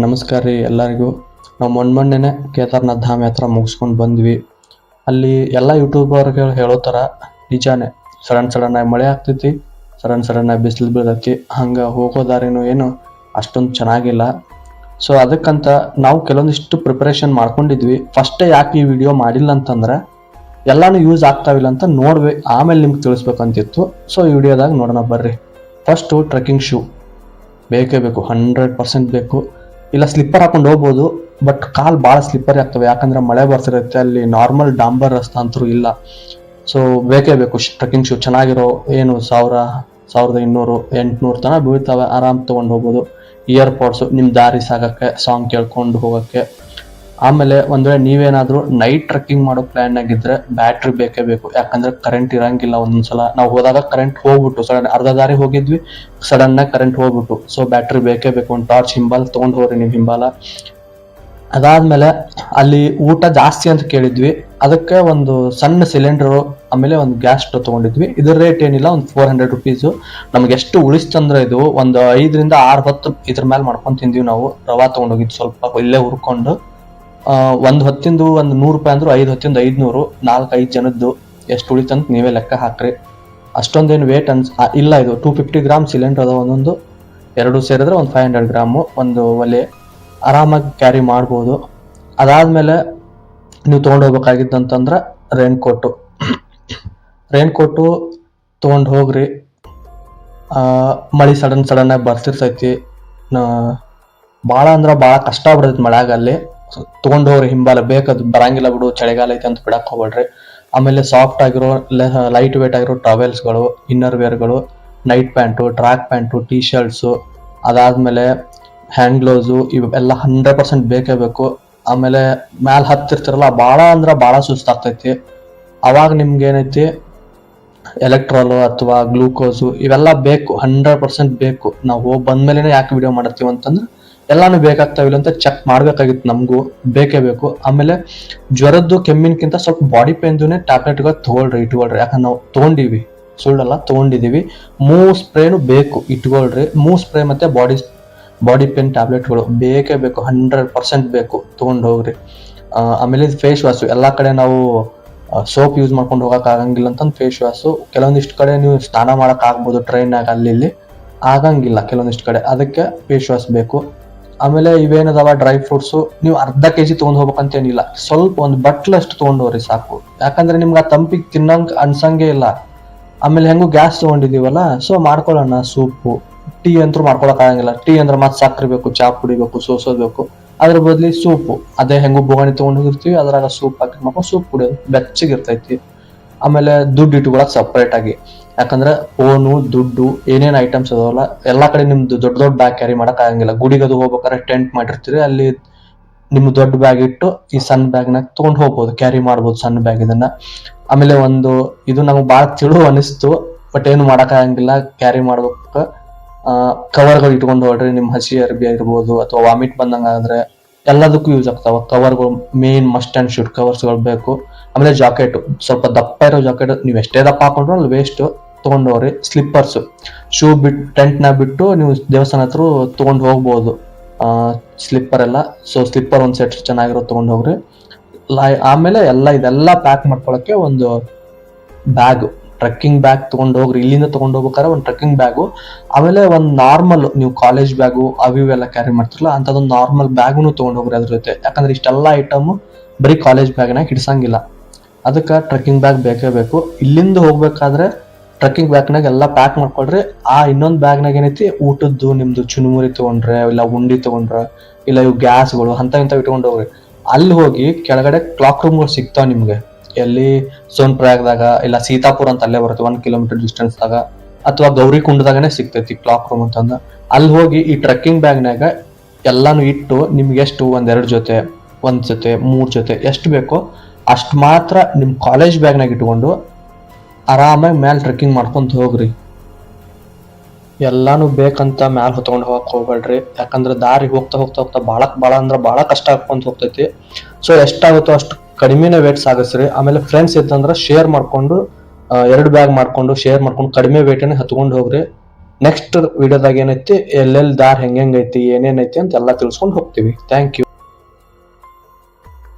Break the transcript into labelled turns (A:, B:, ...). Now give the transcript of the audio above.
A: ನಮಸ್ಕಾರ ರೀ ಎಲ್ಲರಿಗೂ. ನಾವು ಮೊನ್ನೆ ಕೇದಾರ್ನಾಥ್ ಧಾಮ್ ಯಾತ್ರಾ ಮುಗಿಸ್ಕೊಂಡು ಬಂದ್ವಿ. ಅಲ್ಲಿ ಎಲ್ಲ ಯೂಟ್ಯೂಬರ್ಗಳು ಹೇಳೋ ಥರ ನಿಜಾನೇ ಸಡನ್ ಆಗಿ ಮಳೆ ಆಗ್ತೈತಿ, ಸಡನ್ ಆಗಿ ಬಿಸಿಲು ಬೀಳ್ತೈತಿ. ಹಂಗೆ ಹೋಗೋ ದಾರಿನೂ ಏನು ಅಷ್ಟೊಂದು ಚೆನ್ನಾಗಿಲ್ಲ. ಸೊ ಅದಕ್ಕಂತ ನಾವು ಕೆಲವೊಂದಿಷ್ಟು ಪ್ರಿಪರೇಷನ್ ಮಾಡ್ಕೊಂಡಿದ್ವಿ. ಫಸ್ಟೇ ಯಾಕೆ ಈ ವಿಡಿಯೋ ಮಾಡಿಲ್ಲ ಅಂತಂದ್ರೆ ಎಲ್ಲಾನು ಯೂಸ್ ಆಗ್ತಾವಿಲ್ಲ ಅಂತ ನೋಡ್ಬೇಕು, ಆಮೇಲೆ ನಿಮ್ಗೆ ತಿಳಿಸ್ಬೇಕಂತಿತ್ತು. ಸೊ ಈ ವಿಡಿಯೋದಾಗ ನೋಡೋಣ ಬರ್ರಿ. ಫಸ್ಟು ಟ್ರೆಕ್ಕಿಂಗ್ ಶೂ ಬೇಕೇ ಬೇಕು, 100% ಬೇಕು. ಇಲ್ಲ ಸ್ಲಿಪ್ಪರ್ ಹಾಕೊಂಡು ಹೋಗ್ಬೋದು, ಬಟ್ ಕಾಲ್ ಭಾಳ ಸ್ಲಿಪ್ಪರಿ ಆಗ್ತವೆ, ಯಾಕಂದ್ರೆ ಮಳೆ ಬರ್ತಿರುತ್ತೆ. ಅಲ್ಲಿ ನಾರ್ಮಲ್ ಡಾಂಬರ್ ರಸ್ತೆ ಅಂತೂ ಇಲ್ಲ. ಸೊ ಬೇಕೇ ಬೇಕು ಟ್ರೆಕ್ಕಿಂಗ್ ಶೂ. ಚೆನ್ನಾಗಿರೋ ಏನು 1000, 1200, 800 ತನಕ ಬೀಳ್ತವೆ. ಆರಾಮ್ ತೊಗೊಂಡು ಹೋಗ್ಬೋದು. ಇಯರ್ಪಾಡ್ಸು ನಿಮ್ಮ ದಾರಿ ಸಾಗಕ್ಕೆ, ಸಾಂಗ್ ಕೇಳ್ಕೊಂಡು ಹೋಗೋಕ್ಕೆ. ಆಮೇಲೆ ಒಂದ್ ವೇಳೆ ನೀವೇನಾದ್ರೂ ನೈಟ್ ಟ್ರೆಕ್ಕಿಂಗ್ ಮಾಡೋ ಪ್ಲಾನ್ ಆಗಿದ್ರೆ ಬ್ಯಾಟ್ರಿ ಬೇಕೇ ಬೇಕು, ಯಾಕಂದ್ರೆ ಕರೆಂಟ್ ಇರಂಗಿಲ್ಲ. ಒಂದೊಂದ್ಸಲ ನಾವು ಹೋದಾಗ ಕರೆಂಟ್ ಹೋಗ್ಬಿಟ್ಟು ಅರ್ಧ ದಾರಿ ಹೋಗಿದ್ವಿ, ಸಡನ್ ಆಗಿ ಕರೆಂಟ್ ಹೋಗ್ಬಿಟ್ಟು. ಸೊ ಬ್ಯಾಟ್ರಿ ಬೇಕೇ ಬೇಕು. ಒಂದು ಟಾರ್ಚ್ ಹಿಂಬಾಲ್ ತೊಗೊಂಡು ಹೋಗ್ರಿ ನೀವು ಹಿಂಬಾಲ. ಅದಾದ್ಮೇಲೆ ಅಲ್ಲಿ ಊಟ ಜಾಸ್ತಿ ಅಂತ ಕೇಳಿದ್ವಿ, ಅದಕ್ಕೆ ಒಂದು ಸಣ್ಣ ಸಿಲಿಂಡರು ಆಮೇಲೆ ಒಂದು ಗ್ಯಾಸ್ ಸ್ಟವ್ ತೊಗೊಂಡಿದ್ವಿ. ಇದ್ರ ರೇಟ್ ಏನಿಲ್ಲ, ಒಂದು 400 ರುಪೀಸು. ನಮ್ಗೆ ಎಷ್ಟು ಉಳಿಸ್ತಂದ್ರೆ ಇದು ಒಂದು 5 ರಿಂದ 6 ಹೊತ್ತು ಇದ್ರ ಮೇಲೆ ಮಾಡ್ಕೊಂಡು ತಿಂದಿವಿ ನಾವು. ರವಾ ತೊಗೊಂಡೋಗಿದ್ವಿ ಸ್ವಲ್ಪ ಇಲ್ಲೇ ಹುರ್ಕೊಂಡು. ಒಂದು ಹೊತ್ತಿಂದು ಒಂದು 100 ರೂಪಾಯಿ ಅಂದ್ರು, 5 ಹೊತ್ತಿಂದ 500, 4-5 ಜನದ್ದು ಎಷ್ಟು ಉಳಿತಂತ ನೀವೇ ಲೆಕ್ಕ ಹಾಕ್ರಿ. ಅಷ್ಟೊಂದೇನು ವೇಟ್ ಇಲ್ಲ. ಇದು 250 ಗ್ರಾಮ್ ಸಿಲಿಂಡರ್ ಅದ ಒಂದೊಂದು, ಎರಡು ಸೇರಿದ್ರೆ ಒಂದು 500 ಗ್ರಾಮು. ಒಂದು ಒಲೆ ಆರಾಮಾಗಿ ಕ್ಯಾರಿ ಮಾಡ್ಬೋದು. ಅದಾದ್ಮೇಲೆ ನೀವು ತೊಗೊಂಡೋಗ್ಬೇಕಾಗಿದ್ದಂತಂದ್ರೆ ರೈನ್ಕೋಟು ತೊಗೊಂಡು ಹೋಗ್ರಿ. ಮಳೆ ಸಡನ್ ಆಗಿ ಬರ್ತಿರ್ತೈತಿ. ಭಾಳ ಅಂದ್ರೆ ಭಾಳ ಕಷ್ಟ ಆಗ್ಬಿಡ್ತೈತಿ ಮಳೆಯಾಗ. ಅಲ್ಲಿ ತೊಗೊಂಡು ಹೋಗ್ರಿ ಹಿಂಬಾಲ. ಬೇಕದು ಬರಂಗಿಲ್ಲ ಬಿಡು, ಚಳಿಗಾಲ ಐತೆ ಅಂತ ಬಿಡಕ್ ಹೋಗ್ಬೇಡ್ರಿ. ಆಮೇಲೆ ಸಾಫ್ಟ್ ಆಗಿರೋ ಲೈಟ್ ವೇಟ್ ಆಗಿರೋ ಟವೆಲ್ಸ್ಗಳು, ಇನ್ನರ್ ವೇರ್ಗಳು, night pant, track pant, T shirts, ಅದಾದ್ಮೇಲೆ ಹ್ಯಾಂಡ್ ಗ್ಲೌಸು, ಇವೆಲ್ಲ 100% ಬೇಕೇ ಬೇಕು. ಆಮೇಲೆ ಮ್ಯಾಲ ಹತ್ತಿರ್ತಿರಲ್ಲ, ಭಾಳ ಅಂದ್ರೆ ಭಾಳ ಸುಸ್ತಾಗ್ತೈತಿ. ಅವಾಗ ನಿಮ್ಗೆ ಏನೈತಿ ಎಲೆಕ್ಟ್ರಾಲು ಅಥವಾ ಗ್ಲೂಕೋಸು ಇವೆಲ್ಲ ಬೇಕು, 100% ಬೇಕು. ನಾವು ಹೋಗಿ ಬಂದ್ಮೇಲೆ ಯಾಕೆ ವಿಡಿಯೋ ಮಾಡ್ತೀವಿ ಅಂತಂದ್ರೆ ಎಲ್ಲಾನು ಬೇಕಾಗ್ತಾವಿಲ್ಲ ಅಂತ ಚೆಕ್ ಮಾಡ್ಬೇಕಾಗಿತ್ತು, ನಮಗೂ ಬೇಕೇ ಬೇಕು. ಆಮೇಲೆ ಜ್ವರದ್ದು ಕೆಮ್ಮಿನಕ್ಕಿಂತ ಸ್ವಲ್ಪ ಬಾಡಿ ಪೇನ್ದುನೇ ಟ್ಯಾಬ್ಲೆಟ್ಗಳು ಇಟ್ಕೊಳ್ರಿ. ಯಾಕಂದ್ರೆ ನಾವು ತೊಗೊಂಡಿವಿ, ಸುಳ್ಳಲ್ಲ ತೊಗೊಂಡಿದೀವಿ. ಮೂವ್ ಸ್ಪ್ರೇನು ಬೇಕು, ಇಟ್ಕೊಳ್ರಿ. ಮೂವ್ ಸ್ಪ್ರೇ ಮತ್ತೆ ಬಾಡಿ ಪೇನ್ ಟ್ಯಾಬ್ಲೆಟ್ಗಳು ಬೇಕೇ ಬೇಕು, 100% ಬೇಕು, ತೊಗೊಂಡು ಹೋಗ್ರಿ. ಆಮೇಲೆ ಫೇಸ್ ವಾಶು. ಎಲ್ಲಾ ಕಡೆ ನಾವು ಸೋಪ್ ಯೂಸ್ ಮಾಡ್ಕೊಂಡು ಹೋಗಕ್ ಆಗಂಗಿಲ್ಲ ಅಂತಂದು ಫೇಸ್ ವಾಶು. ಕೆಲವೊಂದಿಷ್ಟು ಕಡೆ ನೀವು ಸ್ನಾನ ಮಾಡಕ್ ಆಗ್ಬೋದು ಟ್ರೈನಾಗ, ಅಲ್ಲಿ ಆಗಂಗಿಲ್ಲ ಕೆಲವೊಂದಿಷ್ಟು ಕಡೆ, ಅದಕ್ಕೆ ಫೇಸ್ ವಾಶ್ ಬೇಕು. ಆಮೇಲೆ ಇವೇನದಾವ ಡ್ರೈ ಫ್ರೂಟ್ಸು, ನೀವು ಅರ್ಧ ಕೆಜಿ ತೊಗೊಂಡು ಹೋಗ್ಬೇಕಂತೇನಿಲ್ಲ, ಸ್ವಲ್ಪ ಒಂದು ಬಟ್ಲಷ್ಟು ತೊಗೊಂಡೋಗ್ರಿ ಸಾಕು. ಯಾಕಂದ್ರೆ ನಿಮ್ಗೆ ಆ ತಂಪಿಗೆ ತಿನ್ನಂಗ್ ಅನ್ಸಂಗೇ ಇಲ್ಲ. ಆಮೇಲೆ ಹೆಂಗು ಗ್ಯಾಸ್ ತೊಗೊಂಡಿದೀವಲ್ಲ, ಸೊ ಮಾಡ್ಕೊಳ್ಳೋಣ ಸೂಪು. ಟೀ ಅಂತೂ ಮಾಡ್ಕೊಳಕ್ ಆಗಂಗಿಲ್ಲ. ಟೀ ಅಂದ್ರೆ ಮತ್ತೆ ಸಕ್ಕರೆ ಬೇಕು, ಚಾ ಕುಡಿಬೇಕು, ಸೋಸೋದ್ಬೇಕು. ಅದ್ರ ಬದ್ಲಿ ಸೂಪು, ಅದೇ ಹೆಂಗು ಬೋಗಣಿ ತೊಗೊಂಡು ಹೋಗಿರ್ತೀವಿ, ಅದ್ರಾಗ ಸೂಪ್ ಹಾಕಿ ಮಾಡ್ಕೊಂಡು ಸೂಪ್ ಕುಡಿಯೋದು ಬೆಚ್ಚಗಿರ್ತೈತಿ. ಆಮೇಲೆ ದುಡ್ಡು ಇಟ್ಕೊಳಕ್ ಸಪ್ರೇಟ್ ಆಗಿ, ಯಾಕಂದ್ರೆ ಫೋನು, ದುಡ್ಡು, ಏನೇನ್ ಐಟಮ್ಸ್ ಅದಾವಲ್ಲ ಎಲ್ಲಾ ಕಡೆ ನಿಮ್ದು ದೊಡ್ಡ ಬ್ಯಾಗ್ ಕ್ಯಾರಿ ಮಾಡಕ್ ಆಗಂಗಿಲ್ಲ. ಗುಡಿಗದು ಹೋಗ್ಬೇಕಾದ್ರೆ ಟೆಂಟ್ ಮಾಡಿರ್ತೀರಿ, ಅಲ್ಲಿ ನಿಮ್ ದೊಡ್ಡ ಬ್ಯಾಗ್ ಇಟ್ಟು ಈ ಸಣ್ಣ ಬ್ಯಾಗ್ನಾಗ ತೊಗೊಂಡು ಹೋಗ್ಬೋದು, ಕ್ಯಾರಿ ಮಾಡ್ಬೋದು ಸಣ್ಣ ಬ್ಯಾಗ್ ಇದನ್ನ. ಆಮೇಲೆ ಇದು ನಮ್ಗೆ ಭಾಳ ತಿಳು ಅನಿಸ್ತು, ಬಟ್ ಏನು ಮಾಡಕ್ ಆಗಂಗಿಲ್ಲ, ಕ್ಯಾರಿ ಮಾಡ್ಬೇಕು. ಕವರ್ಗಳು ಇಟ್ಕೊಂಡು ಹೋಗ್ರಿ. ನಿಮ್ ಹಸಿ ಅರ್ಬಿ ಇರ್ಬೋದು ಅಥವಾ ವಾಮಿಟ್ ಬಂದಂಗಾದ್ರೆ ಎಲ್ಲದಕ್ಕೂ ಯೂಸ್ ಆಗ್ತಾವ ಕವರ್ಗಳು. ಮೇನ್ ಮಸ್ಟ್ ಅಂಡ್ ಶುಡ್ ಕವರ್ಸ್ಗಳು ಬೇಕು. ಆಮೇಲೆ ಜಾಕೆಟ್, ಸ್ವಲ್ಪ ದಪ್ಪ ಇರೋ ಜಾಕೆಟ್, ನೀವು ಎಷ್ಟೇ ದಪ್ಪ ಹಾಕೊಂಡ್ರು ಅಲ್ಲಿ ವೇಸ್ಟ್, ತೊಗೊಂಡೋಗ್ರಿ. ಸ್ಲಿಪ್ಪರ್ಸ್, ಶೂ ಟೆಂಟ್ನ ಬಿಟ್ಟು ನೀವು ದೇವಸ್ಥಾನ ಹತ್ರ ತೊಗೊಂಡು ಹೋಗ್ಬೋದು ಸ್ಲಿಪ್ಪರ್ ಎಲ್ಲ. ಸೊ ಸ್ಲಿಪ್ಪರ್ ಒಂದು ಸೆಟ್ ಚೆನ್ನಾಗಿರೋ ತೊಗೊಂಡು ಹೋಗ್ರಿ. ಆಮೇಲೆ ಇದೆಲ್ಲ ಪ್ಯಾಕ್ ಮಾಡ್ಕೊಳಕ್ಕೆ ಒಂದು ಬ್ಯಾಗ್, ಟ್ರೆಕ್ಕಿಂಗ್ ಬ್ಯಾಗ್ ತೊಗೊಂಡು ಹೋಗ್ರಿ. ಇಲ್ಲಿಂದ ತೊಗೊಂಡು ಹೋಗ್ಬೇಕಾದ್ರೆ ಒಂದು ಟ್ರೆಕ್ಕಿಂಗ್ ಬ್ಯಾಗು, ಆಮೇಲೆ ಒಂದು ನಾರ್ಮಲ್ ನೀವು ಕಾಲೇಜ್ ಬ್ಯಾಗು ಅವೆಲ್ಲ ಕ್ಯಾರಿ ಮಾಡ್ತಿರಲ್ಲ ಅಂತದೊಂದು ನಾರ್ಮಲ್ ಬ್ಯಾಗುನು ತೊಗೊಂಡು ಹೋಗ್ರಿ ಅದ್ರ ಜೊತೆ. ಯಾಕಂದ್ರೆ ಇಷ್ಟೆಲ್ಲ ಐಟಮ್ ಬರೀ ಕಾಲೇಜ್ ಬ್ಯಾಗ್ನಾಗ ಹಿಡ್ಸಂಗಿಲ್ಲ, ಅದಕ್ಕೆ ಟ್ರೆಕ್ಕಿಂಗ್ ಬ್ಯಾಗ್ ಬೇಕೇ ಬೇಕು. ಇಲ್ಲಿಂದ ಹೋಗ್ಬೇಕಾದ್ರೆ ಟ್ರೆಕ್ಕಿಂಗ್ ಬ್ಯಾಗ್ನಾಗ ಎಲ್ಲ ಪ್ಯಾಕ್ ಮಾಡ್ಕೊಳ್ರಿ. ಇನ್ನೊಂದು ಬ್ಯಾಗ್ನಾಗ ಏನೈತಿ ಊಟದ್ದು, ನಿಮ್ದು ಚುನುಮುರಿ ತಗೊಂಡ್ರೆ, ಇಲ್ಲ ಉಂಡಿ ತಗೊಂಡ್ರೆ, ಇಲ್ಲ ಇವು ಗ್ಯಾಸ್ಗಳು ಇಂಥ ಇಟ್ಕೊಂಡು ಹೋಗ್ರಿ. ಅಲ್ಲಿ ಹೋಗಿ ಕೆಳಗಡೆ ಕ್ಲಾಕ್ ರೂಮ್ಗಳು ಸಿಗ್ತಾವ ನಿಮ್ಗೆ. ಎಲ್ಲಿ ಸೋನ್ಪ್ರಯಾಗದಾಗ, ಇಲ್ಲ ಸೀತಾಪುರ ಅಂತ ಅಲ್ಲೇ ಬರುತ್ತೆ 1 ಕಿಲೋಮೀಟರ್ ಡಿಸ್ಟೆನ್ಸ್ದಾಗ, ಅಥವಾ ಗೌರಿ ಕುಂಡದಾಗನೇ ಸಿಗ್ತೈತಿ ಕ್ಲಾಕ್ ರೂಮ್ ಅಂತಂದ. ಅಲ್ಲಿ ಹೋಗಿ ಈ ಟ್ರೆಕ್ಕಿಂಗ್ ಬ್ಯಾಗ್ನಾಗ ಎಲ್ಲಾನು ಇಟ್ಟು ನಿಮ್ಗೆ ಎಷ್ಟು 1-2 ಜೊತೆ, 1 ಜೊತೆ, 3 ಜೊತೆ ಎಷ್ಟು ಬೇಕೋ ಅಷ್ಟು ಮಾತ್ರ ನಿಮ್ ಕಾಲೇಜ್ ಬ್ಯಾಗ್ನಾಗ ಇಟ್ಕೊಂಡು ಆರಾಮಾಗಿ ಮ್ಯಾಲೆ ಟ್ರೆಕ್ಕಿಂಗ್ ಮಾಡ್ಕೊಂತ ಹೋಗ್ರಿ. ಎಲ್ಲಾನು ಬೇಕಂತ ಮ್ಯಾಲ ಹೊತ್ಕೊಂಡು ಹೋಗಕ್ ಹೋಗ್ಬೇಡ್ರಿ, ಯಾಕಂದ್ರೆ ದಾರಿ ಹೋಗ್ತಾ ಭಾಳ ಅಂದ್ರೆ ಭಾಳ ಕಷ್ಟ ಆಗ್ಕೊಂತ ಹೋಗ್ತೈತಿ. ಸೊ ಎಷ್ಟಾಗುತ್ತೋ ಅಷ್ಟು ಕಡಿಮೆನೇ ವೇಟ್ ಸಾಗಿಸ್ರಿ. ಆಮೇಲೆ ಫ್ರೆಂಡ್ಸ್ ಇತ್ತಂದ್ರೆ ಶೇರ್ ಮಾಡ್ಕೊಂಡು 2 ಬ್ಯಾಗ್ ಮಾಡ್ಕೊಂಡು ಶೇರ್ ಮಾಡ್ಕೊಂಡು ಕಡಿಮೆ ವೇಟನೇ ಹತ್ಕೊಂಡು ಹೋಗ್ರಿ. ನೆಕ್ಸ್ಟ್ ವಿಡಿಯೋದಾಗ ಏನೈತಿ ಎಲ್ಲೆಲ್ಲಿ ದಾರ್ ಹೆಂಗೈತಿ ಏನೇನೈತಿ ಅಂತ ಎಲ್ಲ ತಿಳ್ಸ್ಕೊಂಡು ಹೋಗ್ತೀವಿ. Thank you.